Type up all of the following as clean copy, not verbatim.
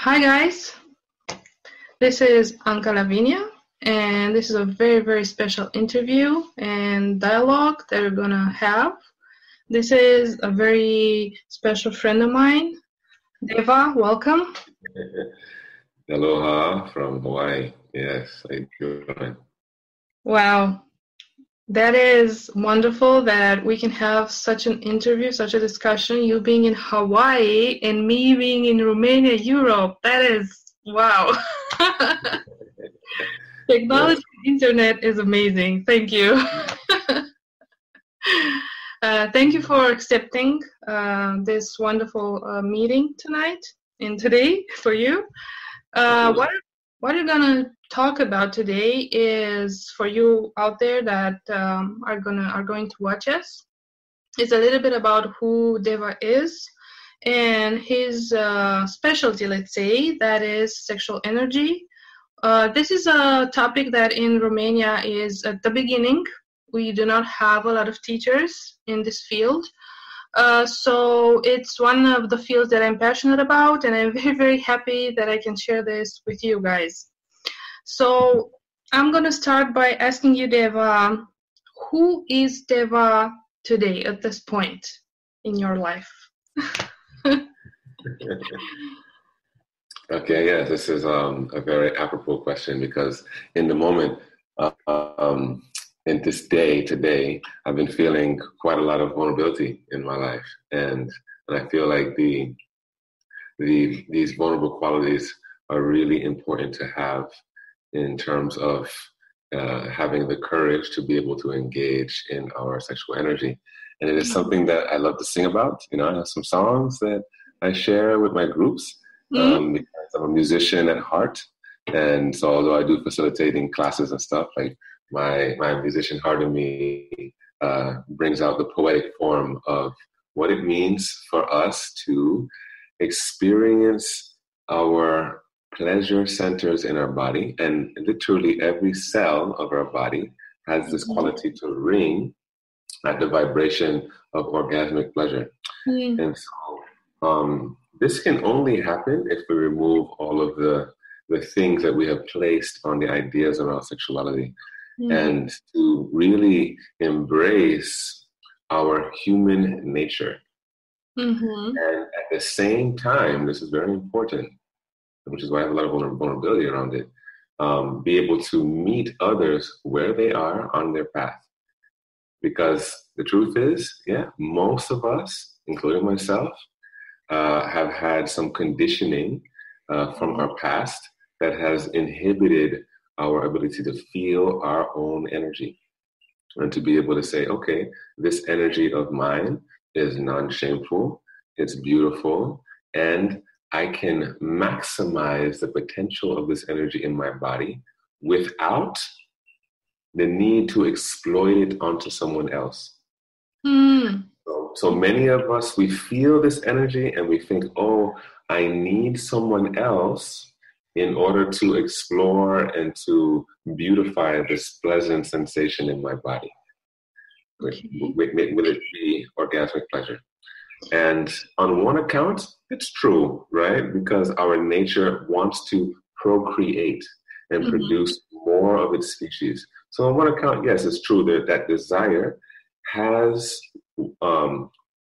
Hi guys, this is Anka Lavinia, and this is a very, very special interview and dialogue that we're gonna have. This is a very special friend of mine, Deva. Welcome. Aloha from Hawaii. Yes, I do. Wow, that is wonderful that we can have such an interview, such a discussion. You being in Hawaii and me being in Romania, Europe. That is wow. Technology, internet is amazing. Thank you. Thank you for accepting this wonderful meeting tonight and today for you. What we're gonna talk about today is for you out there that are going to watch us. It's a little bit about who Deva is and his specialty, let's say, that is sexual energy. This is a topic that in Romania is at the beginning. We do not have a lot of teachers in this field. So it's one of the fields that I'm passionate about, and I'm very, very happy that I can share this with you guys. So I'm going to start by asking you, Deva, who is Deva today at this point in your life? Okay, yeah, this is a very apropos question because in the moment, in this day today, I've been feeling quite a lot of vulnerability in my life, and I feel like these vulnerable qualities are really important to have in terms of having the courage to be able to engage in our sexual energy. And it is something that I love to sing about. You know, I have some songs that I share with my groups because I'm a musician at heart. And so although I do facilitating classes and stuff, like my musician heart in me brings out the poetic form of what it means for us to experience our pleasure centers in our body. And literally every cell of our body has this quality to ring at the vibration of orgasmic pleasure. And so this can only happen if we remove all of the things that we have placed on the ideas around sexuality and to really embrace our human nature. And at the same time, this is very important, which is why I have a lot of vulnerability around it, be able to meet others where they are on their path. Because the truth is, most of us, including myself, have had some conditioning from our past that has inhibited our ability to feel our own energy and to be able to say, okay, this energy of mine is non-shameful, it's beautiful, and I can maximize the potential of this energy in my body without the need to exploit it onto someone else. So many of us, we feel this energy and we think, oh, I need someone else in order to explore and to beautify this pleasant sensation in my body. Will it be orgasmic pleasure? And on one account, it's true, right? Because our nature wants to procreate and produce more of its species. So on one account, yes, it's true that that desire has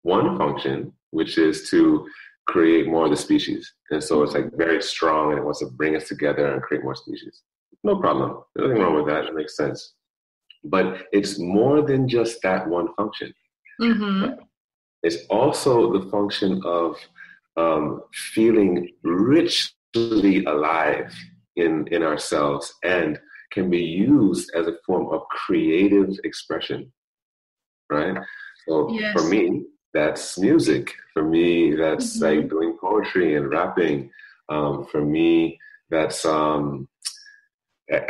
one function, which is to create more of the species. And so it's like very strong and it wants to bring us together and create more species. No problem. There's nothing wrong with that. It makes sense. But it's more than just that one function. It's also the function of feeling richly alive in ourselves and can be used as a form of creative expression, right? So for me, that's music. For me, that's like doing poetry and rapping. For me, that's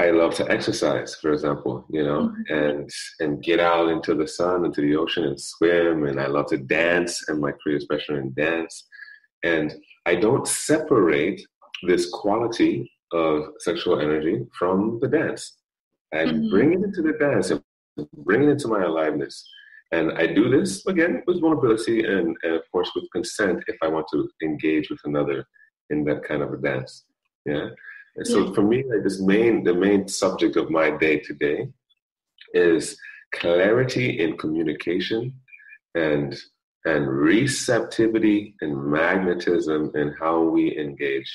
I love to exercise, for example, you know, and get out into the sun, into the ocean and swim. And I love to dance and my creative expression and dance. And I don't separate this quality of sexual energy from the dance. I bring it into the dance and bring it into my aliveness. And I do this, again, with vulnerability and of course, with consent if I want to engage with another in that kind of a dance. Yeah. And so for me, like the main subject of my day today is clarity in communication and receptivity and magnetism in how we engage,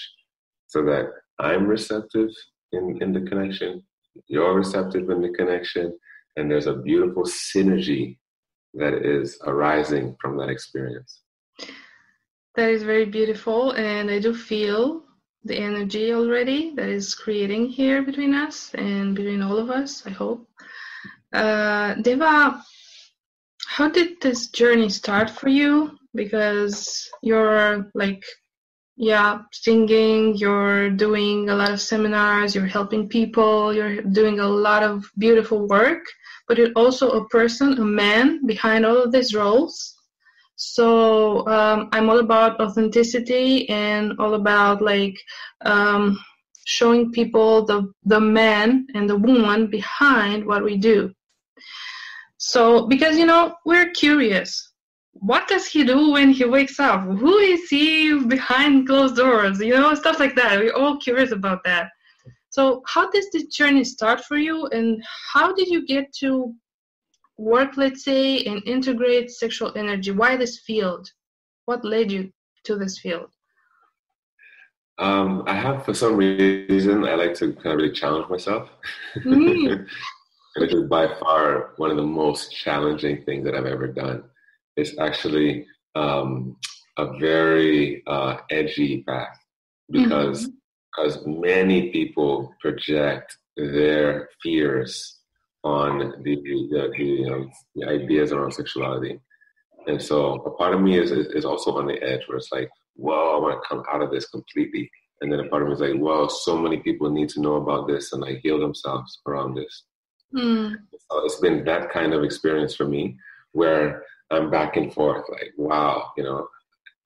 so that I'm receptive in the connection, you're receptive in the connection, and there's a beautiful synergy that is arising from that experience. That is very beautiful, and I do feel the energy already that is creating here between us and between all of us, I hope. Deva, how did this journey start for you? Because you're like, singing, you're doing a lot of seminars, you're helping people, you're doing a lot of beautiful work, but you're also a person, a man behind all of these roles. So I'm all about authenticity and all about like showing people the man and the woman behind what we do. So, because, we're curious. What does he do when he wakes up? Who is he behind closed doors? Stuff like that. We're all curious about that. So how does this journey start for you? And how did you get to work, let's say, and integrate sexual energy? Why this field? What led you to this field? I have, for some reason, I like to kind of really challenge myself. And it is by far one of the most challenging things that I've ever done. It's actually a very edgy path because many people project their fears on the ideas around sexuality. And so a part of me is also on the edge where it's like, whoa, I want to come out of this completely. And then a part of me is like, whoa, so many people need to know about this and like heal themselves around this. So it's been that kind of experience for me where I'm back and forth, like, wow,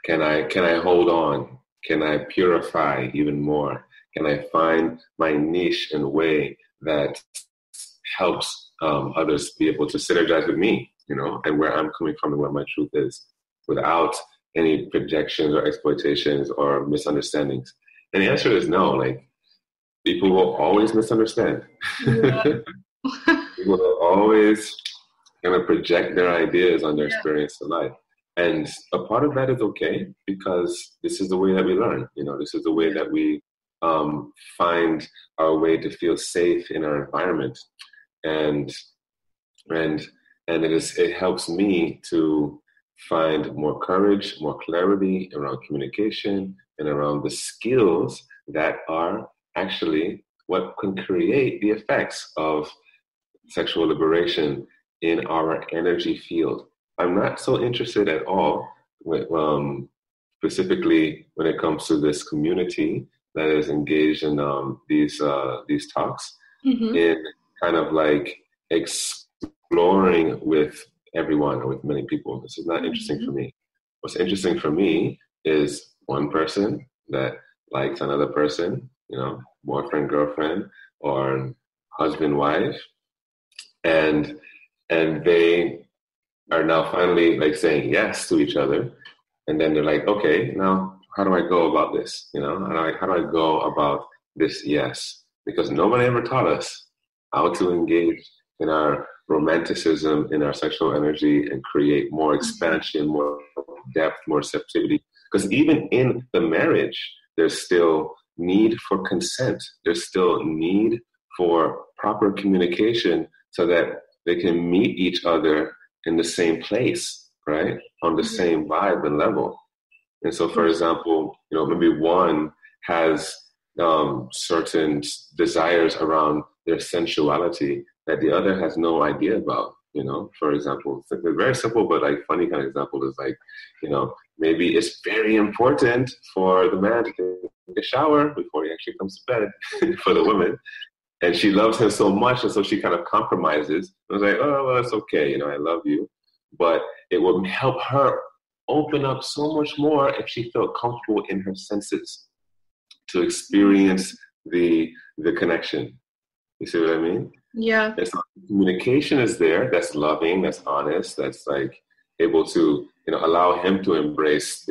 can I hold on? Can I purify even more? Can I find my niche and way that helps others be able to synergize with me, and where I'm coming from and where my truth is, without any projections or exploitations or misunderstandings? And the answer is no. Like, people will always misunderstand. Yeah. People will always kind of project their ideas on their experience of life. And a part of that is okay, because this is the way that we learn. This is the way that we find our way to feel safe in our environment. And it helps me to find more courage, more clarity around communication and around the skills that are actually what can create the effects of sexual liberation in our energy field. I'm not so interested at all with, specifically when it comes to this community that is engaged in these talks, in kind of like exploring with everyone or with many people. This is not interesting for me. What's interesting for me is one person that likes another person, boyfriend, girlfriend, or husband, wife, and they are now finally like saying yes to each other, and then they're like, okay, now how do I go about this? How do I go about this yes? Because nobody ever taught us how to engage in our romanticism, in our sexual energy, and create more expansion, more depth, more receptivity. Because even in the marriage, there's still need for consent. There's still need for proper communication so that they can meet each other in the same place, right? On the same vibe and level. And so, for example, maybe one has certain desires around their sensuality that the other has no idea about. For example, it's a very simple but like funny kind of example is like, maybe it's very important for the man to take a shower before he actually comes to bed for the woman. And she loves him so much, and so she kind of compromises. I was like, oh, well, it's okay, I love you. But it will help her open up so much more if she felt comfortable in her senses to experience the connection. You see what I mean? Yeah. And so communication is there, that's loving, that's honest, that's like able to allow him to embrace,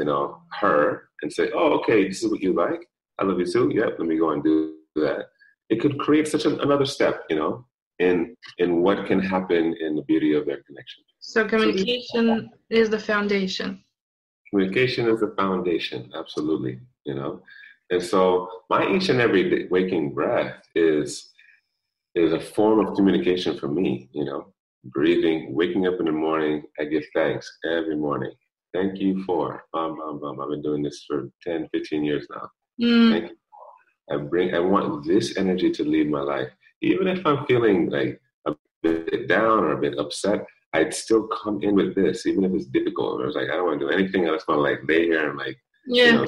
her and say, oh, okay, this is what you like. I love you too. Yep, let me go and do that. It could create such another step, in what can happen in the beauty of their connection. So communication is the foundation. Communication is the foundation, absolutely, And so my each and every day, waking breath is a form of communication for me, breathing, waking up in the morning, I give thanks every morning. Thank you for, I've been doing this for 10, 15 years now. Thank you. I want this energy to lead my life. Even if I'm feeling like a bit down or a bit upset, I'd still come in with this, even if it's difficult. I was like, I don't want to do anything. I just want to lay here and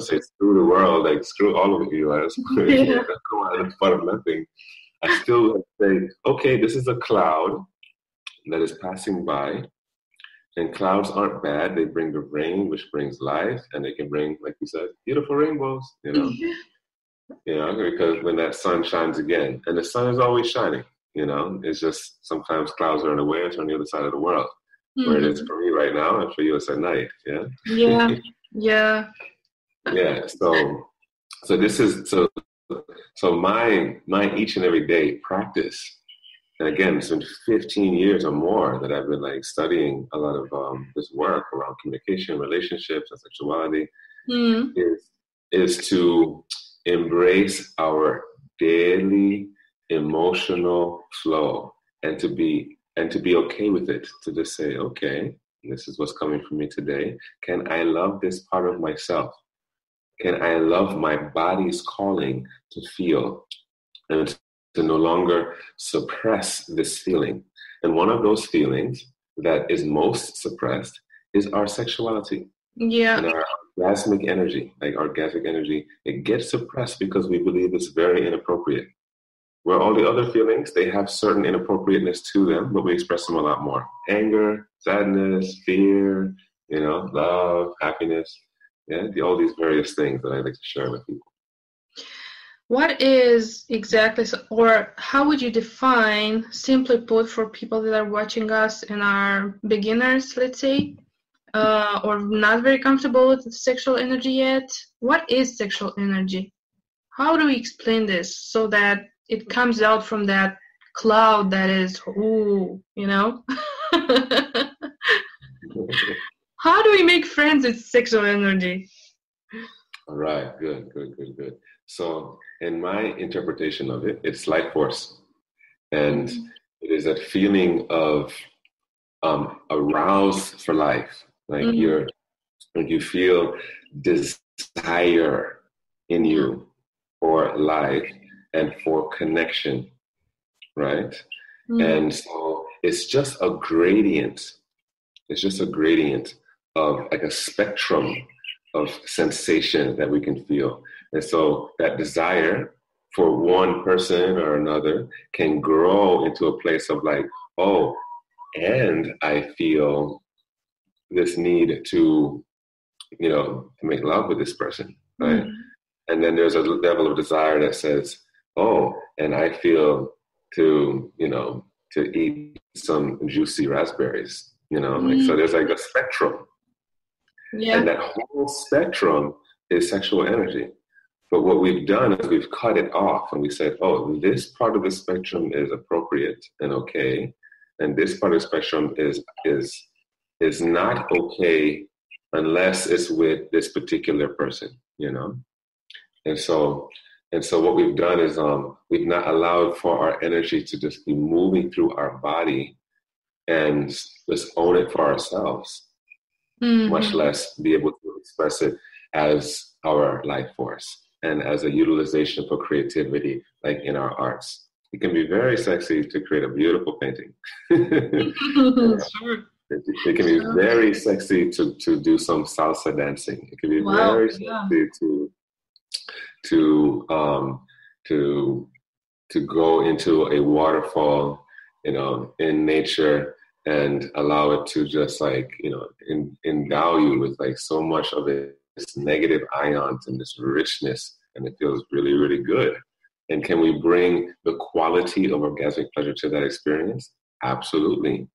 say screw the world, screw all of you. I just come out in front of nothing. I still say, okay, this is a cloud that is passing by, and clouds aren't bad. They bring the rain, which brings life, and they can bring, like you said, beautiful rainbows. Because when that sun shines again, and the sun is always shining. It's just sometimes clouds are in the way, it's on the other side of the world. Where it is for me right now, and for you it's at night. So this is so my each and every day practice, and again, it's been 15 years or more that I've been studying a lot of this work around communication, relationships, and sexuality. Is to embrace our daily emotional flow, and to be okay with it, to just say, okay, this is what's coming from me today. Can I love this part of myself? Can I love my body's calling to feel, and to no longer suppress this feeling? And one of those feelings that is most suppressed is our sexuality. And our orgasmic energy, orgasmic energy, it gets suppressed because we believe it's very inappropriate. Where all the other feelings, they have certain inappropriateness to them, but we express them a lot more. Anger, sadness, fear, love, happiness. All these various things that I like to share with people. What is exactly, or how would you define, simply put, for people that are watching us and are beginners, let's say, or not very comfortable with sexual energy yet? What is sexual energy? How do we explain this so that it comes out from that cloud that is, How do we make friends with sexual energy? All right, good. So in my interpretation of it, it's life force. And it is a feeling of aroused for life. You feel desire in you for life and for connection, right? And so it's just a gradient. It's just a gradient of a spectrum of sensation that we can feel. And so that desire for one person or another can grow into a place of and I feel this need to make love with this person, right? And then there's a level of desire that says, and I feel to eat some juicy raspberries, so there's a spectrum. And that whole spectrum is sexual energy. But what we've done is we've cut it off, and we said, this part of the spectrum is appropriate and okay, and this part of the spectrum is not okay unless it's with this particular person, And so what we've done is we've not allowed for our energy to just be moving through our body and just own it for ourselves, much less be able to express it as our life force and as a utilization for creativity, in our arts. It can be very sexy to create a beautiful painting. Sure. It can be very sexy to do some salsa dancing. It can be very sexy to go into a waterfall, in nature, and allow it to just endow you with so much of this negative ions and this richness, and it feels really, really good. And can we bring the quality of orgasmic pleasure to that experience? Absolutely.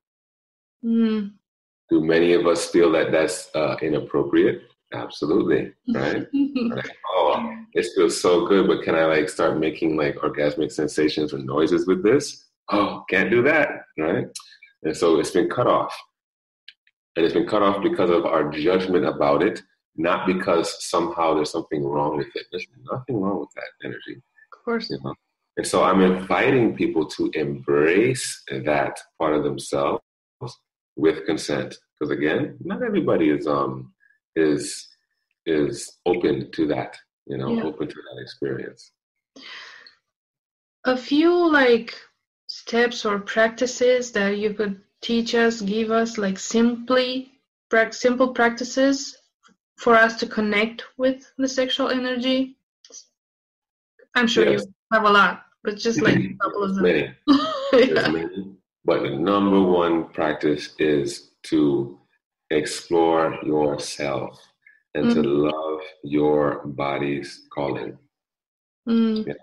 Do many of us feel that that's inappropriate? Absolutely, right? Like, oh, it feels so good, but can I like start making like orgasmic sensations or noises with this? Oh, can't do that, right? And so it's been cut off. And it's been cut off because of our judgment about it, not because somehow there's something wrong with it. There's nothing wrong with that energy. Of course. You know? And so I'm inviting people to embrace that part of themselves with consent. Because again, not everybody is open to that, open to that experience. A few like steps or practices that you could teach us, give us like simple practices for us to connect with the sexual energy. I'm sure you have a lot, but just like a couple of them. Many. There's many. But the number one practice is to explore yourself and to love your body's calling. Yeah,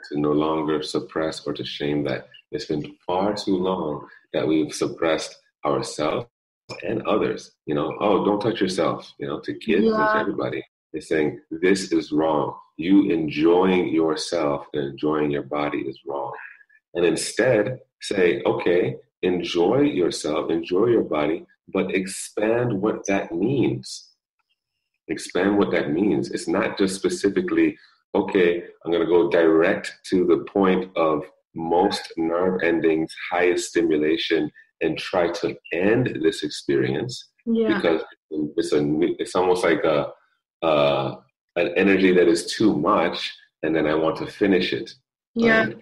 to no longer suppress or to shame that. It's been far too long that we've suppressed ourselves and others. Oh, don't touch yourself, to kids and to everybody. It's saying this is wrong. You enjoying yourself and enjoying your body is wrong. And instead say, okay, enjoy yourself, enjoy your body, but expand what that means. Expand what that means. It's not just specifically, okay, I'm going to go direct to the point of most nerve endings, highest stimulation, and try to end this experience. Because it's almost like an energy that is too much, and then I want to finish it. Right?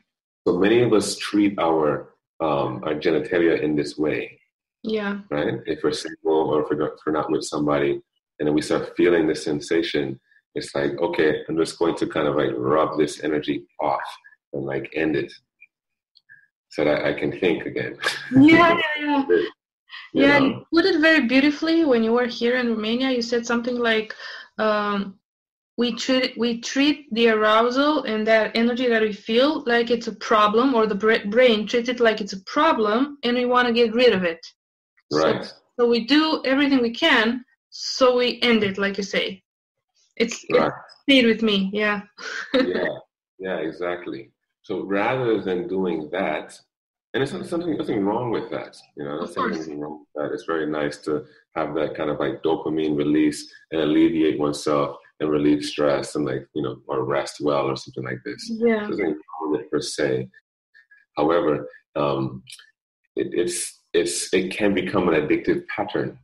So many of us treat our genitalia in this way. Right? If we're single or if we're not with somebody, and then we start feeling the sensation, it's like, okay, I'm just going to kind of like rub this energy off and like end it so that I can think again. You put it very beautifully when you were here in Romania. You said something like, we treat the arousal and that energy that we feel like it's a problem, or the brain treats it like it's a problem, and we want to get rid of it. Right. So we do everything we can, so we end it, like you say. It stayed with me, Yeah, exactly. So rather than doing that, and there's nothing wrong with that, there's nothing wrong with that. It's very nice to have that kind of like dopamine release and alleviate oneself and relieve stress and like, or rest well or something like this. There's nothing wrong with it per se. However, it can become an addictive pattern.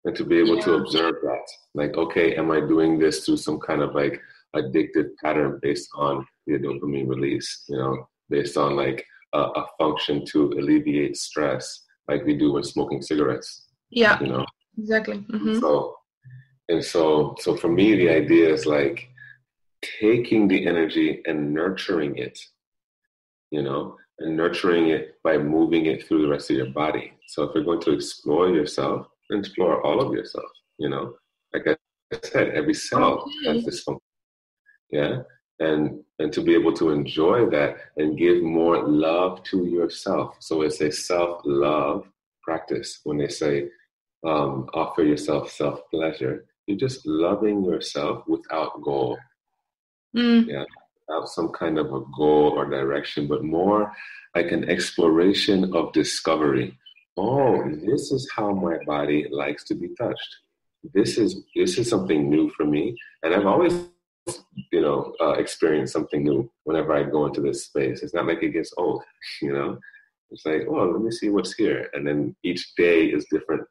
And to be able to observe that, like, okay, am I doing this through some kind of like addictive pattern based on the dopamine release, based on like a function to alleviate stress, like we do when smoking cigarettes. Exactly. Mm-hmm. So for me, the idea is like taking the energy and nurturing it, and nurturing it by moving it through the rest of your body. So if you're going to explore yourself, explore all of yourself, like I said, every cell has this function. And to be able to enjoy that and give more love to yourself. So it's a self-love practice. When they say offer yourself self-pleasure, you're just loving yourself without goal. Without some kind of a goal or direction, but more like an exploration of discovery. Oh, this is how my body likes to be touched. This is something new for me, and I've always, experienced something new whenever I go into this space. It's not like it gets old, It's like, oh, let me see what's here, and then each day is different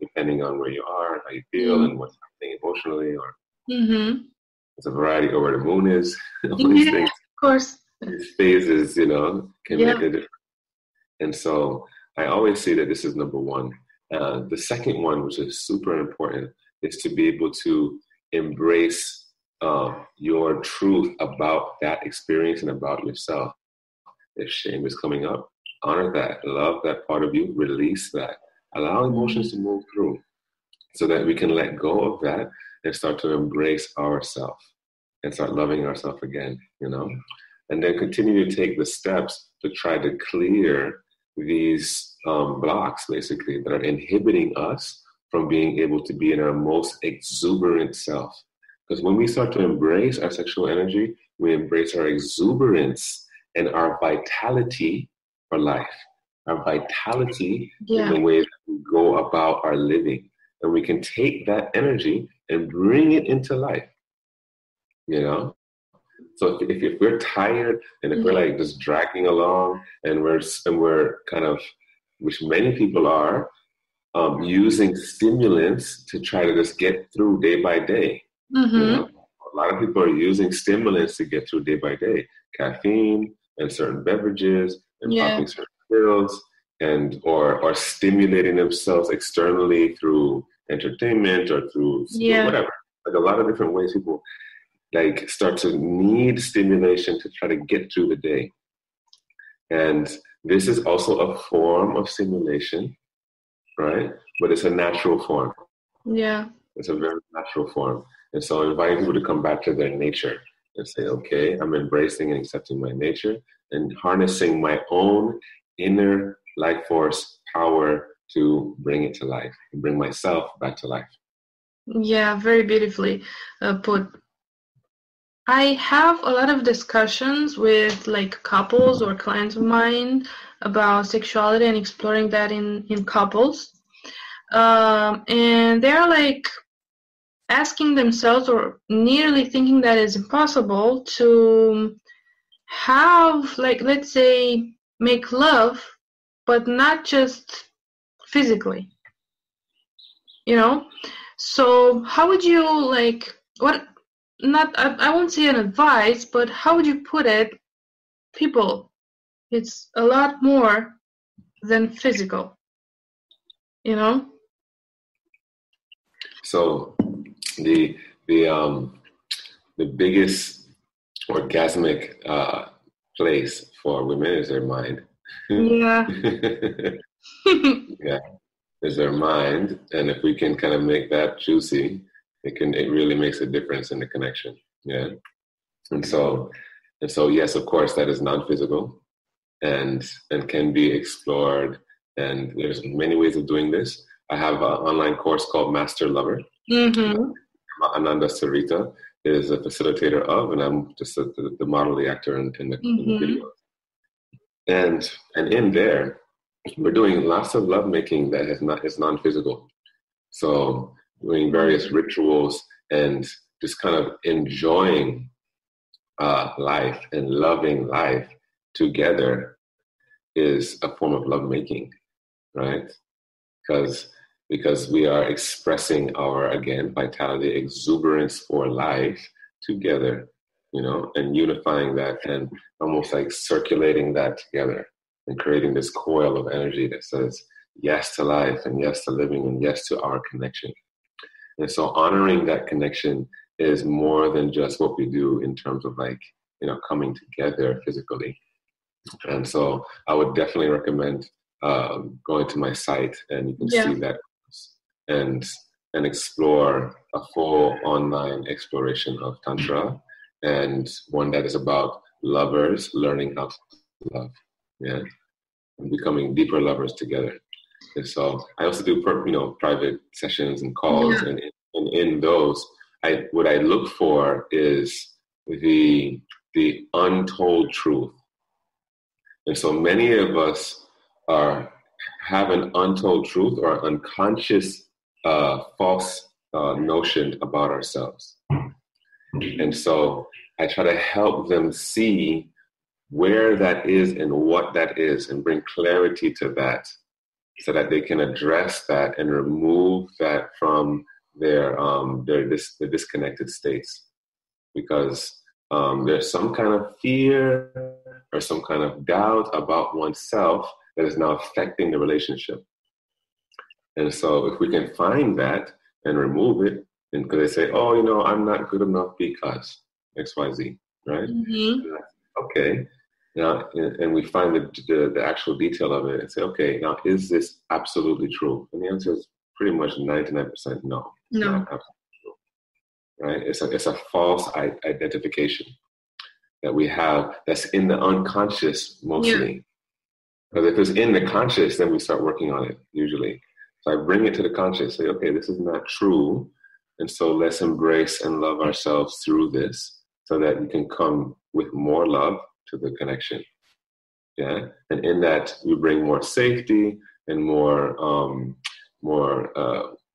depending on where you are, how you feel, and what's happening emotionally, or it's a variety of where the moon is. All these things, of course. These phases, can make a difference. And so I always say that this is number one. The second one, which is super important, is to be able to embrace your truth about that experience and about yourself. If shame is coming up, honor that, love that part of you, release that, allow emotions to move through so that we can let go of that and start to embrace ourselves and start loving ourselves again, and then continue to take the steps to try to clear these blocks, basically, that are inhibiting us from being able to be in our most exuberant self. Because when we start to embrace our sexual energy, we embrace our exuberance and our vitality for life, our vitality in the way that we go about our living. And we can take that energy and bring it into life, you know? So if we're tired and if we're like just dragging along and we're kind of, which many people are, using stimulants to try to just get through day by day. Mm-hmm. You know? A lot of people are using stimulants to get through day by day, caffeine and certain beverages and popping certain pills and or stimulating themselves externally through entertainment or through whatever. Like a lot of different ways people like start to need stimulation to try to get through the day. And this is also a form of stimulation, right? But it's a natural form. Yeah. It's a very natural form. And so inviting people to come back to their nature and say, okay, I'm embracing and accepting my nature and harnessing my own inner life force power to bring it to life and bring myself back to life. Yeah, very beautifully put. I have a lot of discussions with like couples or clients of mine about sexuality and exploring that in couples. And they're like asking themselves or nearly thinking that it's impossible to have, like, let's say, make love, but not just physically, you know? So how would you like, I won't say an advice, but how would you put it? People, it's a lot more than physical, you know? So the biggest orgasmic place for women is their mind. Yeah. Yeah, is their mind, and if we can kind of make that juicy, it really makes a difference in the connection. Yeah, and so yes, of course, that is non-physical, and can be explored. And there's many ways of doing this. I have an online course called Master Lover. Mm-hmm. Ananda Sarita is a facilitator of, and I'm just the model, the actor in the video. And in there, we're doing lots of lovemaking that is non-physical. So doing various rituals and just kind of enjoying life and loving life together is a form of lovemaking, right? Because we are expressing our, again, vitality, exuberance for life together, you know, and unifying that and almost like circulating that together and creating this coil of energy that says yes to life and yes to living and yes to our connection. And so honoring that connection is more than just what we do in terms of like, you know, coming together physically. And so I would definitely recommend going to my site, and you can see that and explore a full online exploration of Tantra, and one that is about lovers learning how to love, yeah, and becoming deeper lovers together. And so I also do private sessions and calls, and in those, what I look for is the untold truth. And so many of us have an untold truth or unconscious false notion about ourselves. And so I try to help them see where that is and what that is and bring clarity to that so that they can address that and remove that from their disconnected states. Because there's some kind of fear or some kind of doubt about oneself that is now affecting the relationship. And so if we can find that and remove it, and because they say, oh, you know, I'm not good enough because XYZ, right? Mm-hmm. Okay. Now, and we find the actual detail of it and say, okay, now is this absolutely true? And the answer is pretty much 99% no. It's not absolutely true, right? It's a false identification that we have that's in the unconscious mostly. Because if it's in the conscious, then we start working on it usually. So I bring it to the conscious, say, okay, this is not true. And so let's embrace and love ourselves through this so that we can come with more love to the connection. Yeah. And in that, we bring more safety and more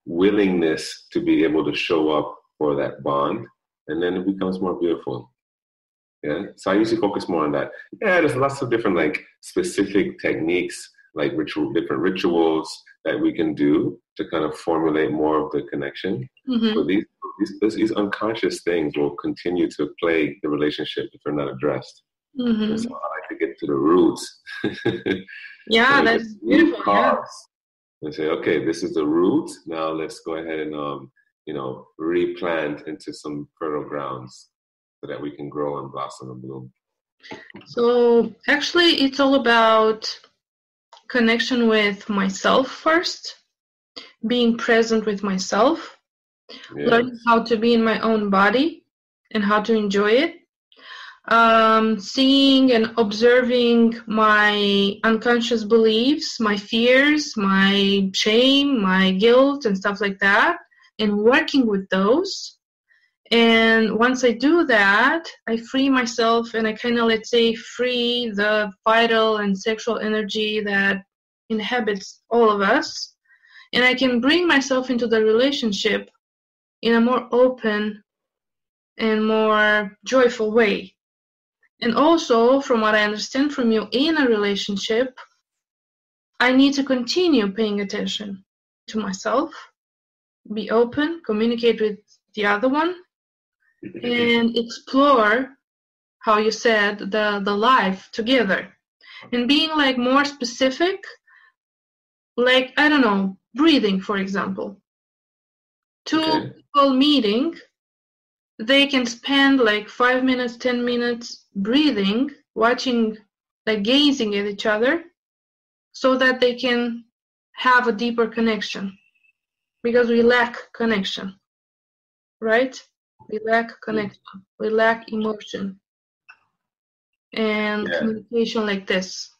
willingness to be able to show up for that bond. And then it becomes more beautiful. Yeah. So I usually focus more on that. Yeah, there's lots of different like specific techniques, like different rituals that we can do to kind of formulate more of the connection. Mm-hmm. But these unconscious things will continue to plague the relationship if they're not addressed. Mm-hmm. And so I like to get to the roots. Yeah, so that's beautiful. Yeah. And say, okay, this is the root. Now let's go ahead and replant into some fertile grounds so that we can grow and blossom and bloom. So actually, it's all about connection with myself first, being present with myself, learning how to be in my own body and how to enjoy it, seeing and observing my unconscious beliefs, my fears, my shame, my guilt, and stuff like that, and working with those. And once I do that, I free myself and I kind of, let's say, free the vital and sexual energy that inhabits all of us. And I can bring myself into the relationship in a more open and more joyful way. And also, from what I understand from you, in a relationship, I need to continue paying attention to myself, be open, communicate with the other one, and explore, how you said, the life together. And being like more specific, like, I don't know, breathing, for example. Two people meeting, they can spend like 5 minutes, 10 minutes breathing, watching, like gazing at each other, so that they can have a deeper connection. Because we lack connection, right? We lack connection. We lack emotion and communication like this.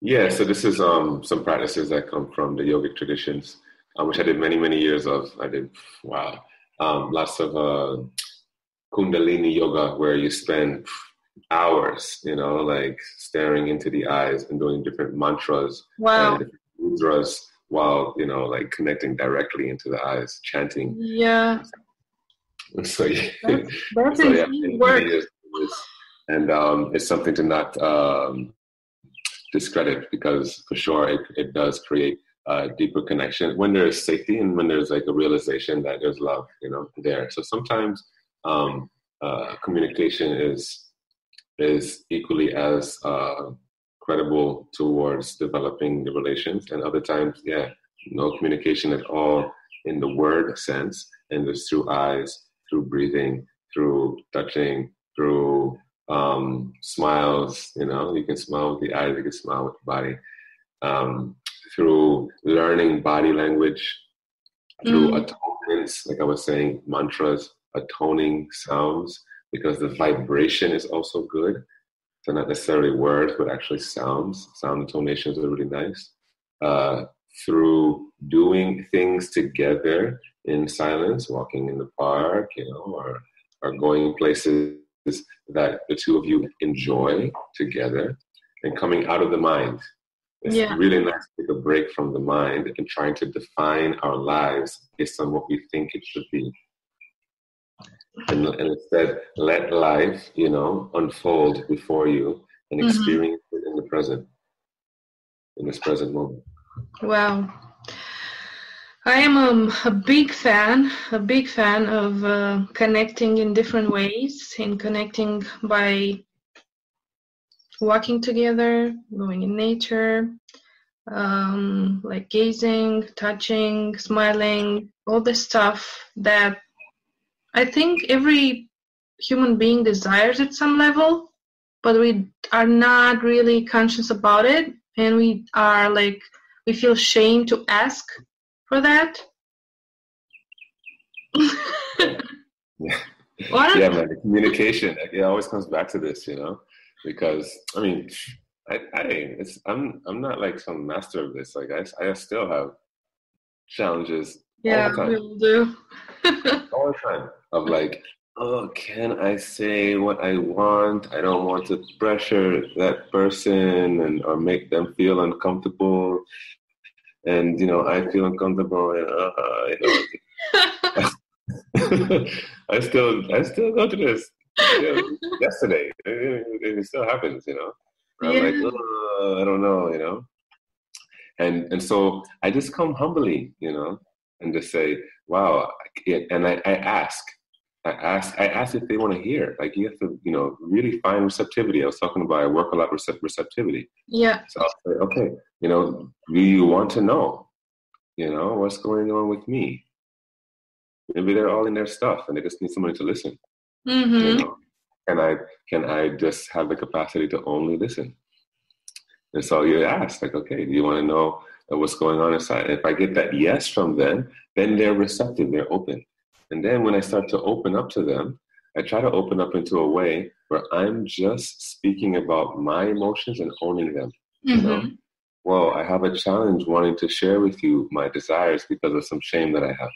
Yeah, so this is some practices that come from the yogic traditions, which I did many, many years of. I did, lots of Kundalini yoga, where you spend hours, like staring into the eyes and doing different mantras and different mudras while, like connecting directly into the eyes, chanting. Yeah. So yeah, that's work. And it's something to not discredit, because for sure it does create a deeper connection when there's safety and when there's like a realization that there's love, there. So sometimes communication is equally as credible towards developing the relations, and other times, no communication at all in the word sense, and it's through eyes, through breathing, through touching, through smiles. You can smile with the eyes, you can smile with the body, through learning body language, through atonements, like I was saying, mantras, atoning sounds, because the vibration is also good. So not necessarily words, but actually sounds. Sound intonations are really nice. Through doing things together in silence, walking in the park, or going places that the two of you enjoy together, and coming out of the mind. It's really nice to take a break from the mind and trying to define our lives based on what we think it should be. And instead, let life, unfold before you and experience it in this present moment. Wow. I am a big fan of connecting in different ways, and connecting by walking together, going in nature, like gazing, touching, smiling, all the stuff that I think every human being desires at some level, but we are not really conscious about it, and we feel shame to ask for that. Man, the communication, it always comes back to this, because, I'm not like some master of this. Like I still have challenges all Yeah, the time. we will do. All the time of like, oh, can I say what I want? I don't want to pressure that person and or make them feel uncomfortable. And I feel uncomfortable, and I still go through this. Yesterday, it still happens, where I'm Yeah. like, I don't know, and so I just come humbly, and just say, wow, and I ask if they want to hear. Like you have to, really find receptivity. I was talking about I work a lot with receptivity. Yeah. So I'll say, okay, do you want to know, what's going on with me? Maybe they're all in their stuff and they just need somebody to listen. Mm-hmm. Can I just have the capacity to only listen? And so you ask, like, okay, do you want to know what's going on inside? And if I get that yes from them, then they're receptive, they're open. And then when I start to open up to them, I try to open up into a way where I'm just speaking about my emotions and owning them. Mm-hmm. Well, I have a challenge wanting to share with you my desires because of some shame that I have.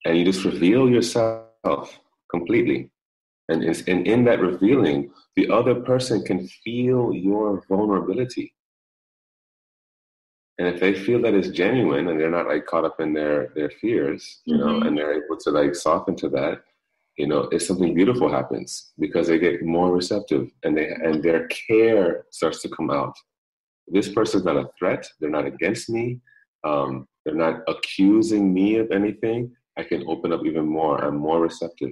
And you just reveal yourself completely. And in that revealing, the other person can feel your vulnerability. And if they feel that it's genuine and they're not like caught up in their fears, Mm-hmm. and they're able to like soften to that, it's something beautiful happens because they get more receptive and their care starts to come out. This person's not a threat. They're not against me. They're not accusing me of anything. I can open up even more. I'm more receptive.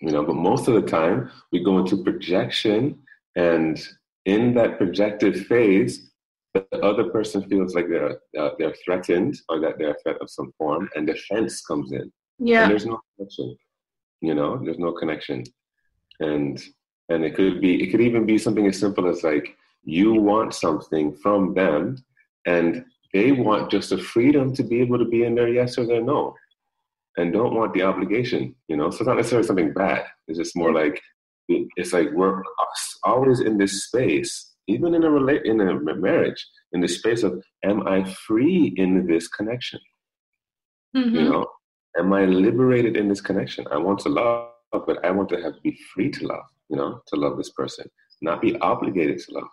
But most of the time we go into projection, and in that projective phase, the other person feels like they're threatened or that they're a threat of some form, and defense comes in. Yeah. And there's no connection. There's no connection, and it could even be something as simple as like you want something from them, and they want just the freedom to be able to be in their yes or their no, and don't want the obligation. So it's not necessarily something bad. It's just more like it's like we're always in this space, even in a marriage, in the space of am I free in this connection? Mm-hmm. Am I liberated in this connection? I want to love, but I want to be free to love, to love this person, not be obligated to love,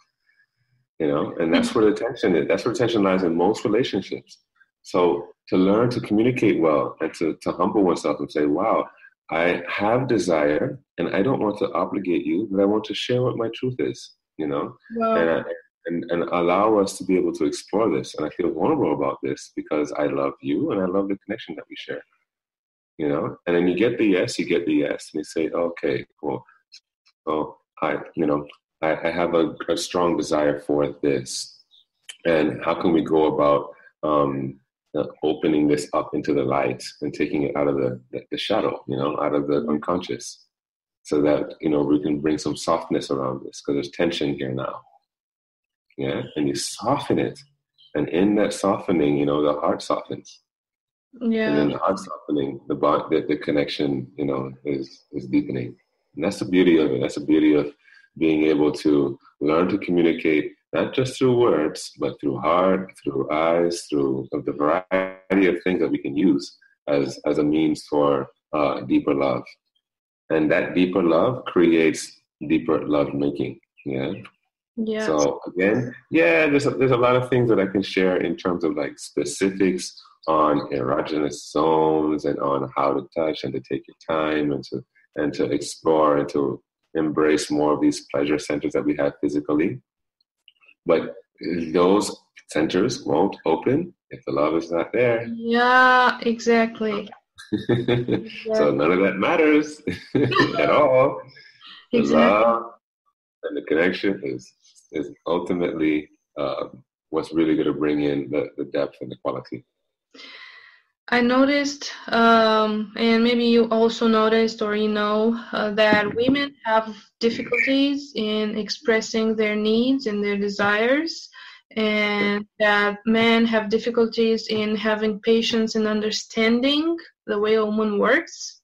and that's where the tension is. That's where tension lies in most relationships. So to learn to communicate well and to humble oneself and say, wow, I have desire and I don't want to obligate you, but I want to share what my truth is, Wow. and allow us to be able to explore this. And I feel vulnerable about this because I love you and I love the connection that we share, and then you get the yes, and you say, okay, cool. So I have a strong desire for this. And how can we go about opening this up into the light and taking it out of the shadow, out of the unconscious, so that, we can bring some softness around this because there's tension here now. Yeah. And you soften it. And in that softening, the heart softens. Yeah. And then the heart softening, the connection, is deepening. And that's the beauty of it. That's the beauty of being able to learn to communicate, not just through words, but through heart, through eyes, through the variety of things that we can use as a means for deeper love. And that deeper love creates deeper love making. Yeah. Yeah. So again, there's a lot of things that I can share in terms of like specifics on erogenous zones and on how to touch and to take your time and to explore and to embrace more of these pleasure centers that we have physically. But those centers won't open if the love is not there. Yeah, exactly. So none of that matters at all. The love and the connection is ultimately what's really going to bring in the depth and the quality. I noticed, and maybe you also noticed or that women have difficulties in expressing their needs and their desires, and that men have difficulties in having patience and understanding the way a woman works.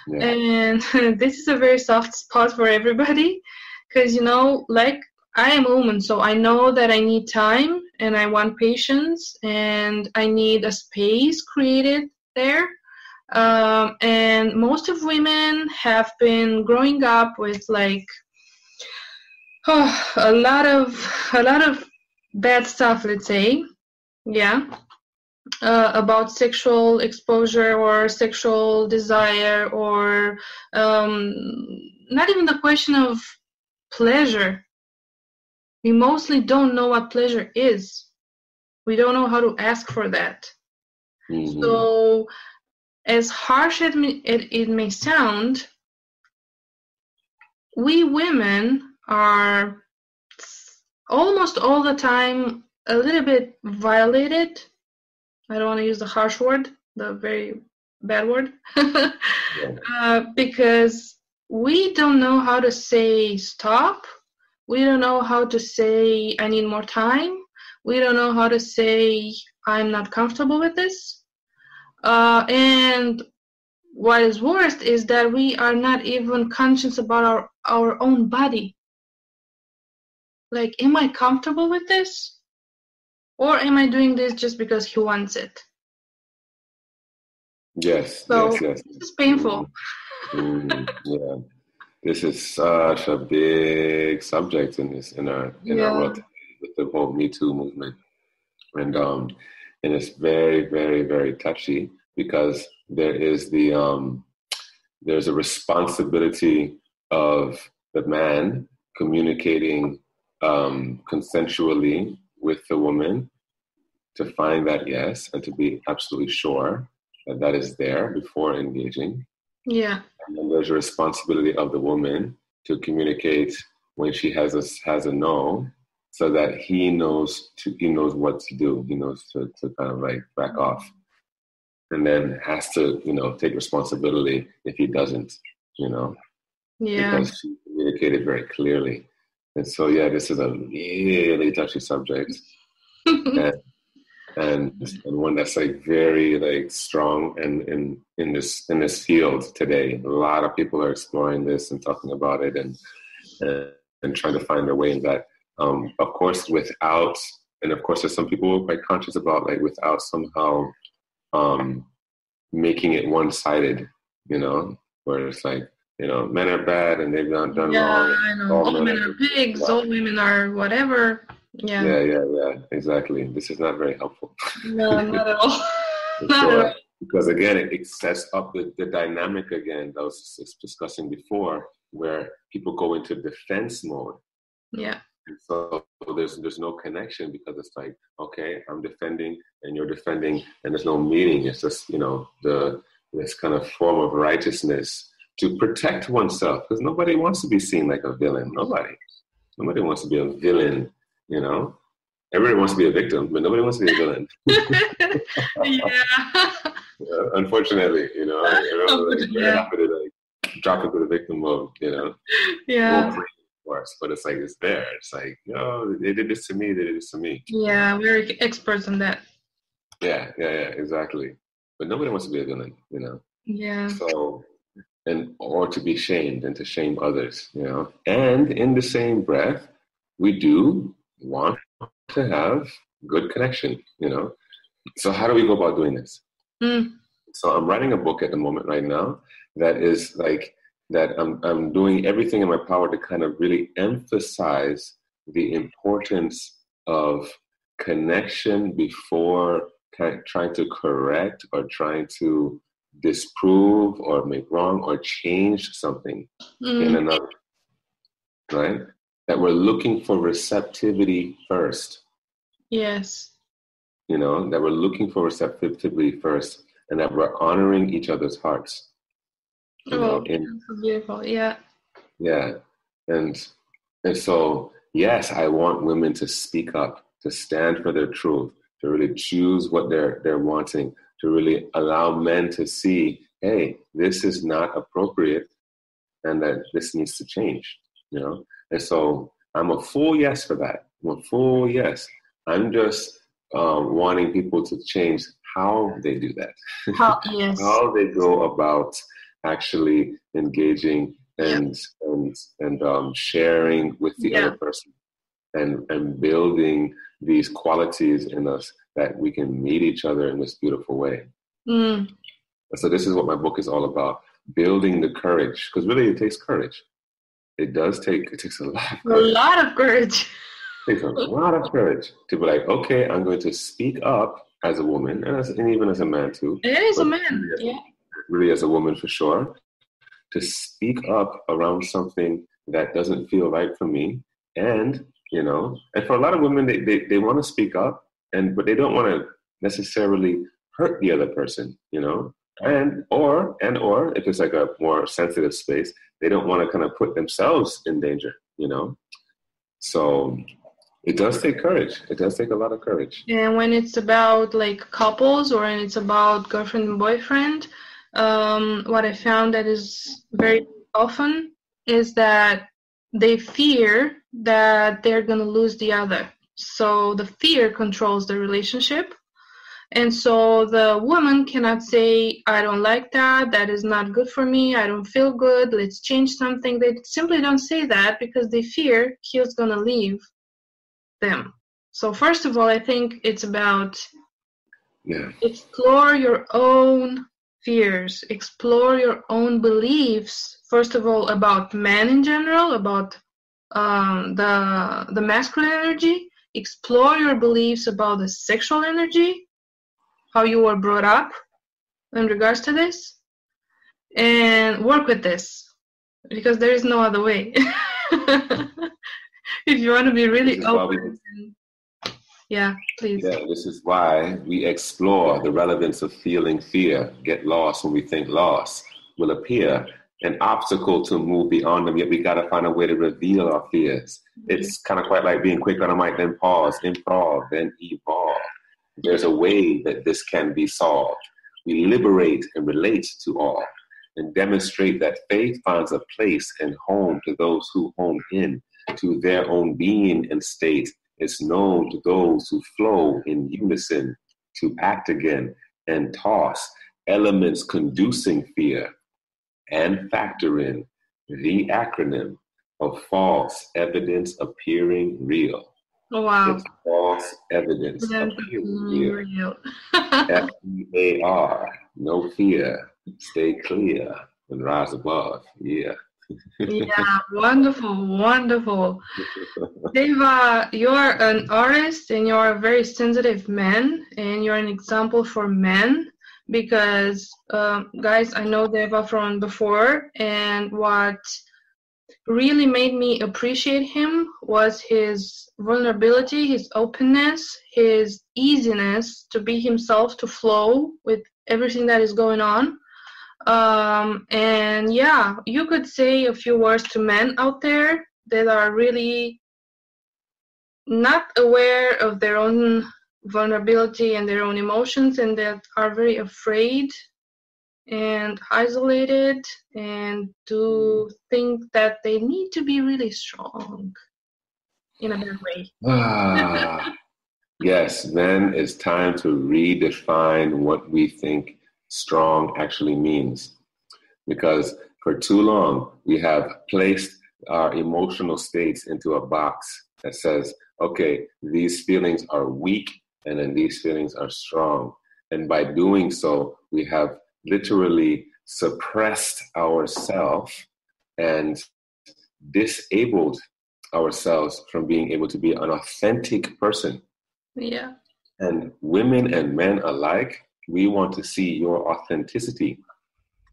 Yeah. And this is a very soft spot for everybody because, like I am a woman, so I know that I need time and I want patience and I need a space created there. And most of women have been growing up with like a lot of bad stuff, let's say, yeah, about sexual exposure or sexual desire, or not even the question of pleasure. We mostly don't know what pleasure is. We don't know how to ask for that. Mm-hmm. So, as harsh as it may sound, we women are almost all the time a little bit violated. I don't want to use the harsh word, the very bad word, because we don't know how to say stop. We don't know how to say I need more time. We don't know how to say I'm not comfortable with this. And what is worst is that we are not even conscious about our own body. Like, am I comfortable with this? Or am I doing this just because he wants it? Yes, so yes. This is painful. Yeah. This is such a big subject in our world today, with the whole Me Too movement. And it's very, very, very touchy, because there is there's a responsibility of the man communicating consensually with the woman, to find that yes, and to be absolutely sure that that is there before engaging. Yeah. And then there's a responsibility of the woman to communicate when she has a no, so that he knows what to do. He knows to kind of like back off, and then has to take responsibility if he doesn't. Because she communicated very clearly. And so this is a really touchy subject. and one that's like very like strong and in this field today. A lot of people are exploring this and talking about it and trying to find their way in that. Of course, there's some people who are quite conscious about, like, without somehow making it one-sided, where it's like, men are bad and they've done wrong. I know. All men are pigs, all women are whatever. Yeah, exactly. This is not very helpful. No, not at all. Not at all. Because again, it sets up the dynamic again that I was discussing before, where people go into defense mode. Yeah. And so there's no connection, because it's like, okay, I'm defending and you're defending, and there's no meaning. It's just this kind of form of righteousness to protect oneself, because nobody wants to be seen like a villain. Nobody wants to be a villain. Everybody wants to be a victim, but nobody wants to be a villain. Unfortunately, very happy to drop into the victim mode. Yeah. Of course, but it's like, it's there. It's like, they did this to me. They did this to me. Yeah, we're experts on that. Yeah, exactly. But nobody wants to be a villain. Yeah. So, or to be shamed and to shame others. And in the same breath, we do want to have good connection, So how do we go about doing this? So I'm writing a book at the moment right now that is like that. I'm doing everything in my power to kind of really emphasize the importance of connection before trying to correct or trying to disprove or make wrong or change something in another, right? That we're looking for receptivity first. Yes. That we're looking for receptivity first, and that we're honoring each other's hearts. That's beautiful. Yeah. Yeah. And so, yes, I want women to speak up, to stand for their truth, to really choose what they're wanting, to really allow men to see, hey, this is not appropriate, and that this needs to change, And so I'm a full yes for that. I'm a full yes. I'm just wanting people to change how they do that. Yes. How they go about actually engaging and sharing with the other person. and building these qualities in us that we can meet each other in this beautiful way. So this is what my book is all about, building the courage, because really it takes courage. It takes a lot of courage. A lot of courage. It takes a lot of courage to be like, okay, I'm going to speak up as a woman, and even as a man too. It is a man, really as a woman for sure, to speak up around something that doesn't feel right for me. And, and for a lot of women, they want to speak up, but they don't want to necessarily hurt the other person, and or if it's like a more sensitive space, they don't want to kind of put themselves in danger, So it does take courage. It does take a lot of courage. And when it's about like couples or when it's about girlfriend and boyfriend, what I found that is very often is that they fear that they're going to lose the other. So the fear controls the relationship. And so the woman cannot say, I don't like that, that is not good for me, I don't feel good, let's change something. They simply don't say that because they fear he's going to leave them. So first of all, I think it's about explore your own fears, explore your own beliefs, first of all, about men in general, about the masculine energy, explore your beliefs about the sexual energy, how you were brought up in regards to this, and work with this, because there is no other way. If you want to be really open. Please. Yeah, this is why we explore the relevance of feeling fear. Get lost when we think loss will appear an obstacle to move beyond them, yet we got to find a way to reveal our fears. It's kind of quite like being quick on a mic, then pause, improv, then evolve. There's a way that this can be solved. We liberate and relate to all and demonstrate that faith finds a place and home to those who home in to their own being and state. It's known to those who flow in unison to act again and toss elements conducing fear and factor in the acronym of false evidence appearing real. Oh, wow. It's false evidence appearing real. FEAR, no fear, stay clear and rise above. Yeah. Yeah, wonderful. Deva, you're an artist and you're a very sensitive man and you're an example for men because, guys, I know Deva from before, and what really made me appreciate him was his vulnerability, his openness, his easiness to be himself, to flow with everything that is going on. And yeah, you could say a few words to men out there that are really not aware of their own vulnerability and their own emotions, and that are very afraid and isolated and do think that they need to be really strong in a bad way. Yes, then it's time to redefine what we think strong actually means, because for too long we have placed our emotional states into a box that says, okay, these feelings are weak and then these feelings are strong, and by doing so we have literally suppressed ourselves and disabled ourselves from being able to be an authentic person. Yeah. And women and men alike, we want to see your authenticity,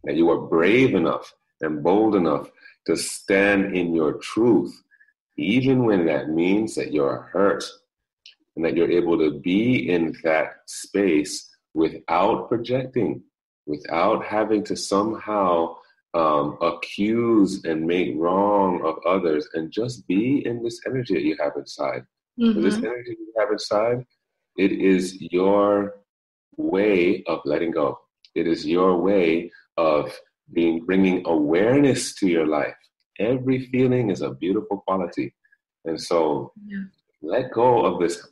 that you are brave enough and bold enough to stand in your truth, even when that means that you're hurt, and that you're able to be in that space without projecting, without having to somehow accuse and make wrong of others, and just be in this energy that you have inside. Mm-hmm. This energy you have inside, it is your way of letting go. It is your way of bringing awareness to your life. Every feeling is a beautiful quality. And so let go of this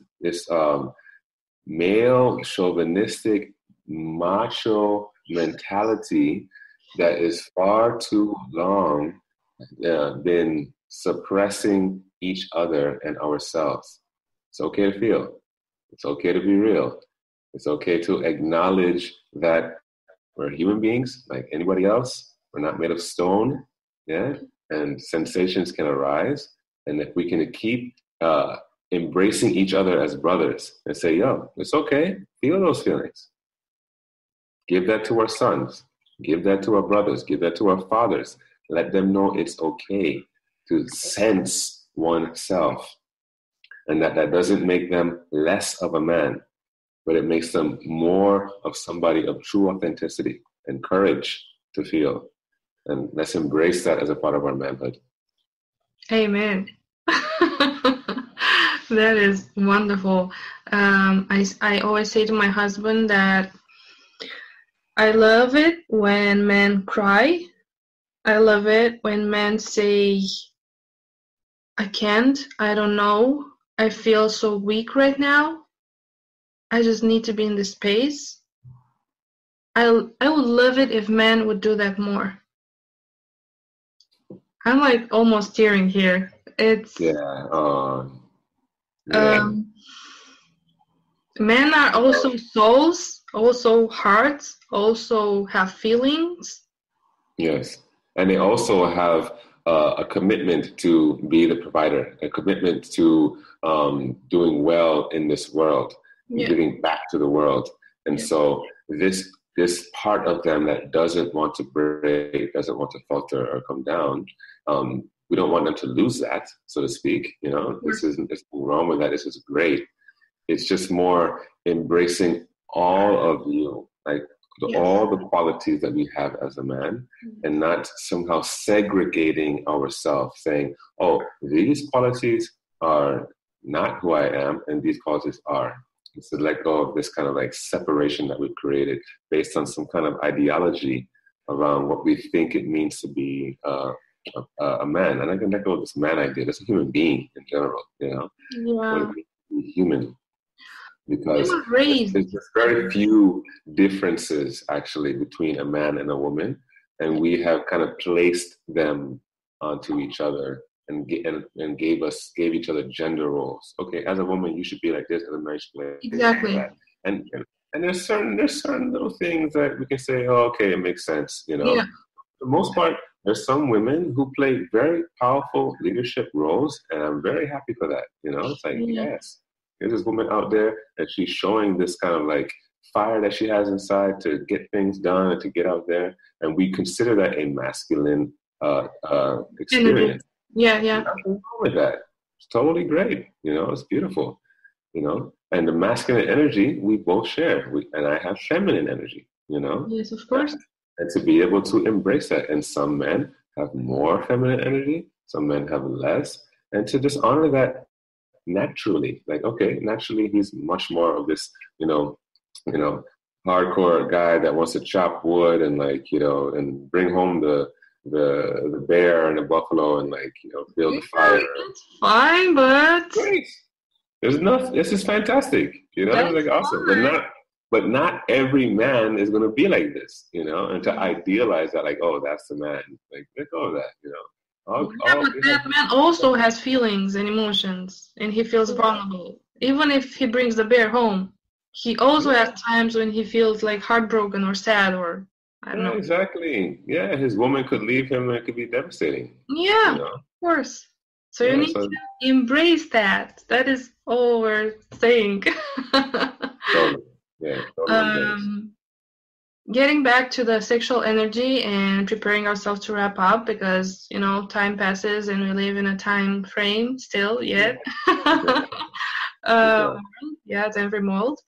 male chauvinistic macho mentality that is far too long been suppressing each other and ourselves. It's okay to feel. It's okay to be real. It's okay to acknowledge that we're human beings like anybody else. We're not made of stone, yeah? And sensations can arise. And if we can keep embracing each other as brothers and say, yo, it's okay, feel those feelings. Give that to our sons. Give that to our brothers. Give that to our fathers. Let them know it's okay to sense oneself. And that doesn't make them less of a man, but it makes them more of somebody of true authenticity and courage to feel. And let's embrace that as a part of our manhood. Amen. That is wonderful. I always say to my husband that I love it when men cry. I love it when men say, I can't, I don't know, I feel so weak right now. I just need to be in this space. I would love it if men would do that more. I'm like almost tearing here. It's men are also souls, also hearts, also have feelings. Yes, and they also have a commitment to be the provider, a commitment to doing well in this world, giving back to the world. And so this part of them that doesn't want to break, doesn't want to falter or come down, we don't want them to lose that, so to speak. You know, there's nothing wrong with that. This is great. It's just more embracing all of you, like all the qualities that we have as a man, and not somehow segregating ourselves, saying, oh, these qualities are not who I am, and these qualities are. It's to let go of this kind of like separation that we've created based on some kind of ideology around what we think it means to be a man. And I can let go of this man idea. That's a human being in general, you know? What it means to be human. Because there's very few differences actually between a man and a woman, and we have kind of placed them onto each other and gave each other gender roles. Okay, as a woman you should be like this, as a man you should be like exactly that. And there's certain little things that we can say, oh, okay, it makes sense, you know. For the most part, there's some women who play very powerful leadership roles, and I'm very happy for that. You know, it's like yes. There's this woman out there and she's showing this kind of like fire that she has inside to get things done and to get out there. And we consider that a masculine experience. Nothing wrong with that. It's totally great. You know, it's beautiful. You know, and the masculine energy we both share. And I have feminine energy, you know. Yes, of course. And to be able to embrace that. And some men have more feminine energy. Some men have less. And to just honor that naturally, like, okay, naturally he's much more of this, you know, hardcore guy that wants to chop wood and like, you know, and bring home the bear and the buffalo and like, you know, build the fire. It's fine, but great. There's enough. This is fantastic. You know, it's like awesome. But not every man is going to be like this, you know, and to idealize that, like, oh, that's the man. Like, let go of that, you know. But that man also has feelings and emotions, and he feels vulnerable. Even if he brings the bear home, he also has times when he feels like heartbroken or sad, or I don't know. Exactly. Yeah, his woman could leave him and it could be devastating. Yeah, you know? Of course. So you need to embrace that. That is all we're saying. Totally. Getting back to the sexual energy and preparing ourselves to wrap up, because, you know, time passes and we live in a time frame still yet. Time frame mold.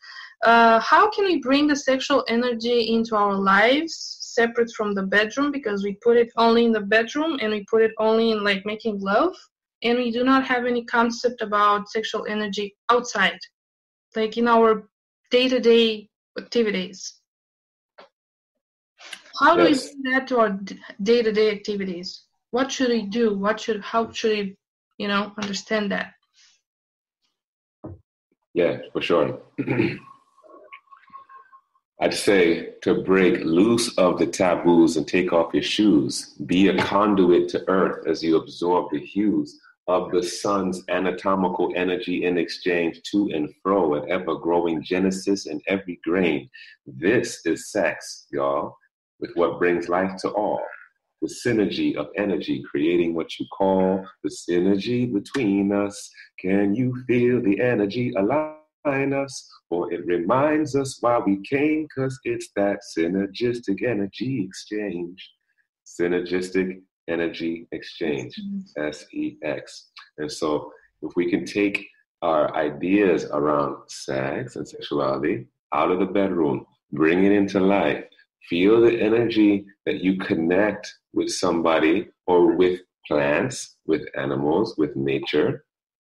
How can we bring the sexual energy into our lives separate from the bedroom? Because we put it only in the bedroom and we put it only in like making love, and we do not have any concept about sexual energy outside, like in our day-to-day activities. How do we bring that to our day-to-day activities? What should we do? How should we, you know, understand that? Yeah, for sure. I'd say to break loose of the taboos and take off your shoes. Be a conduit to earth as you absorb the hues of the sun's anatomical energy in exchange to and fro, an ever-growing genesis in every grain. This is sex, y'all, with what brings life to all. The synergy of energy, creating what you call the synergy between us. Can you feel the energy align us? For it reminds us why we came, because it's that synergistic energy exchange. Synergistic energy exchange, SEX. And so if we can take our ideas around sex and sexuality out of the bedroom, bring it into life, feel the energy that you connect with somebody or with plants, with animals, with nature,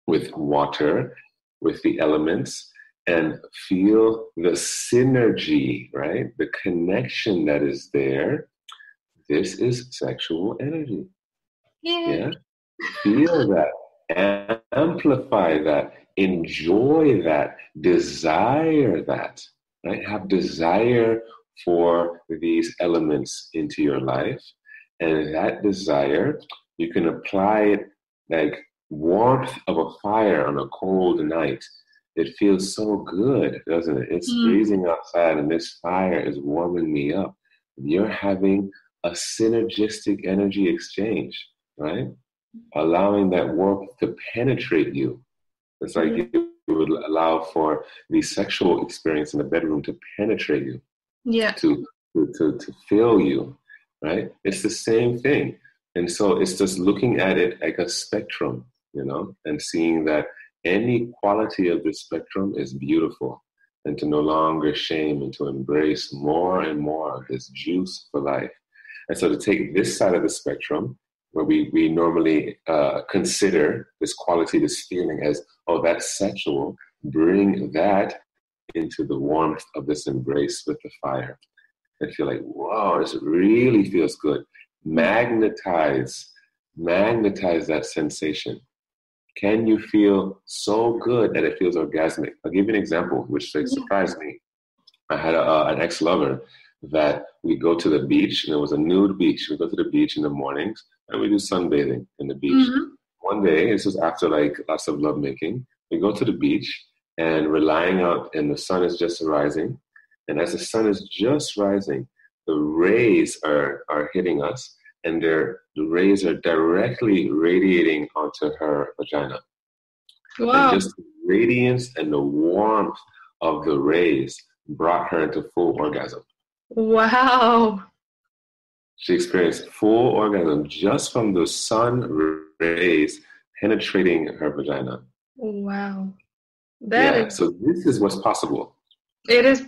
with water, with the elements, and feel the synergy, right? The connection that is there. This is sexual energy. Yeah. Feel that, amplify that, enjoy that, desire that, right? Have desire for these elements into your life. And that desire, you can apply it like warmth of a fire on a cold night. It feels so good, doesn't it? It's freezing outside and this fire is warming me up. You're having a synergistic energy exchange, right? Allowing that warmth to penetrate you. It's like you would allow for the sexual experience in the bedroom to penetrate you, to fill you, right? It's the same thing. And so it's just looking at it like a spectrum, you know, and seeing that any quality of this spectrum is beautiful, and to no longer shame and to embrace more and more of this juice for life. And so to take this side of the spectrum, where we normally consider this quality, this feeling as, oh, that's sexual, bring that into the warmth of this embrace with the fire. And feel like, whoa, this really feels good. Magnetize that sensation. Can you feel so good that it feels orgasmic? I'll give you an example, which surprised me. I had an ex-lover that we go to the beach, and it was a nude beach. We go to the beach in the mornings, and we do sunbathing in the beach. One day, this was after like lots of lovemaking, we go to the beach, and we're lying out, and the sun is just rising. And as the sun is just rising, the rays are hitting us, and the rays are directly radiating onto her vagina. Wow. And just the radiance and the warmth of the rays brought her into full orgasm. Wow. She experienced full orgasm just from the sun rays penetrating her vagina. Wow. So this is what's possible. It is.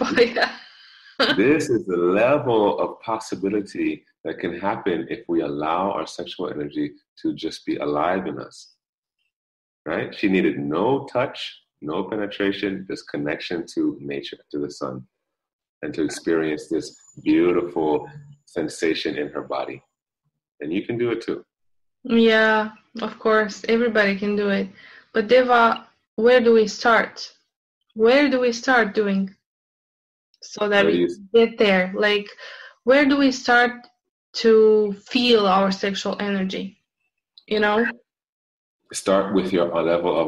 This is the level of possibility that can happen if we allow our sexual energy to just be alive in us. Right? She needed no touch, no penetration, just connection to nature, to the sun, and to experience this beautiful sensation in her body. And you can do it too. Yeah, of course. Everybody can do it. But Deva, where do we start? Where do we start doing so that we get there? Like, where do we start to feel our sexual energy? You know? Start with your level of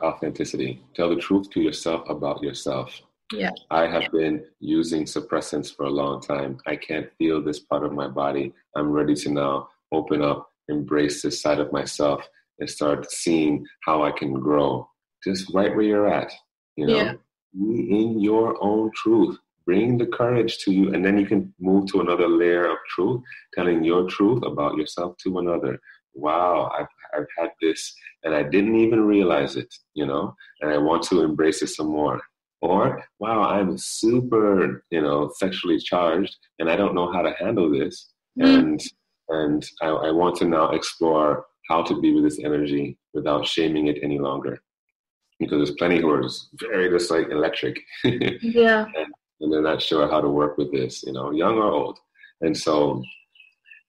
authenticity. Tell the truth to yourself about yourself. Yeah. I have been using suppressants for a long time. I can't feel this part of my body. I'm ready to now open up, embrace this side of myself, and start seeing how I can grow. Just right where you're at, you know? Yeah. Be in your own truth. Bring the courage to you, and then you can move to another layer of truth, telling your truth about yourself to another. Wow, I've had this, and I didn't even realize it, you know? And I want to embrace it some more. Or, wow, I'm super, sexually charged, and I don't know how to handle this. And I want to now explore how to be with this energy without shaming it any longer. Because there's plenty who are just very just like electric. Yeah. And they're not sure how to work with this, young or old. And so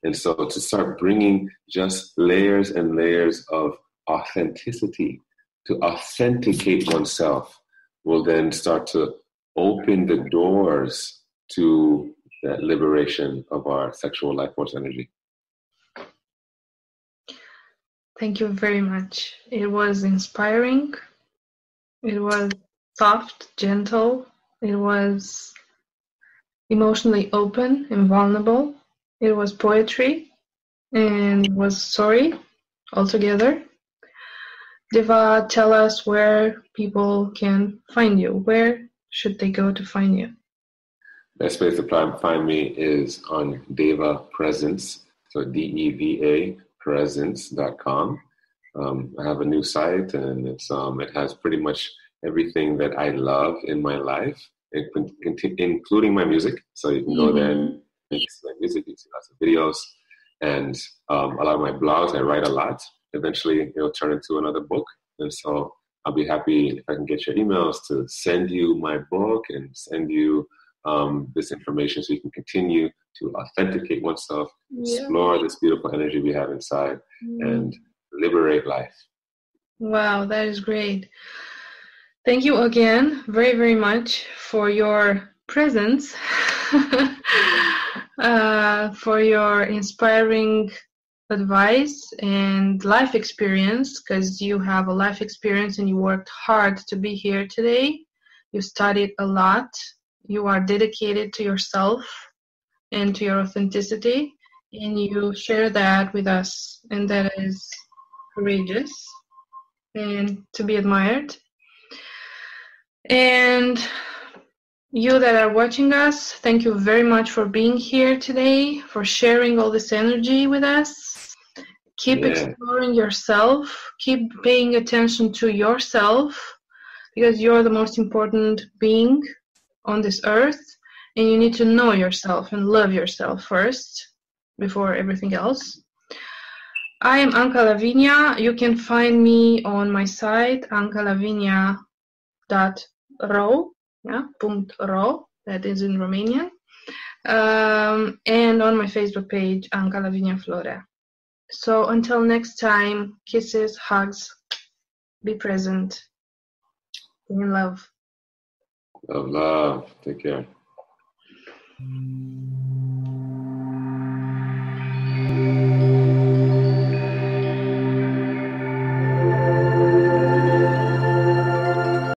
to start bringing just layers and layers of authenticity, to authenticate oneself, will then start to open the doors to that liberation of our sexual life force energy. Thank you very much. It was inspiring. It was soft, gentle. It was emotionally open and vulnerable. It was poetry and was story altogether. Deva, tell us where people can find you. Where should they go to find you? Best place to find me is on Deva Presence, so DEVA presence.com. I have a new site, and it has pretty much everything that I love in my life, including my music. So you can go there and see my music, you can see lots of videos, and a lot of my blogs. I write a lot. Eventually, it'll turn into another book, and so I'll be happy if I can get your emails to send you my book and send you this information so you can continue to authenticate oneself, explore this beautiful energy we have inside, and liberate life. Wow, that is great. Thank you again very, very much for your presence, for your inspiring advice and life experience, because you have a life experience and you worked hard to be here today. You studied a lot. You are dedicated to yourself and to your authenticity, and you share that with us, and that is courageous and to be admired. And you that are watching us, thank you very much for being here today, for sharing all this energy with us. Keep exploring yourself, keep paying attention to yourself, because you're the most important being on this earth, and you need to know yourself and love yourself first before everything else. I am Anca Lavinia. You can find me on my site, ancalavinia.ro, .ro, that is in Romanian, and on my Facebook page, Anca Lavinia Flora. So until next time, kisses, hugs, be present, be in love. Love. Take care.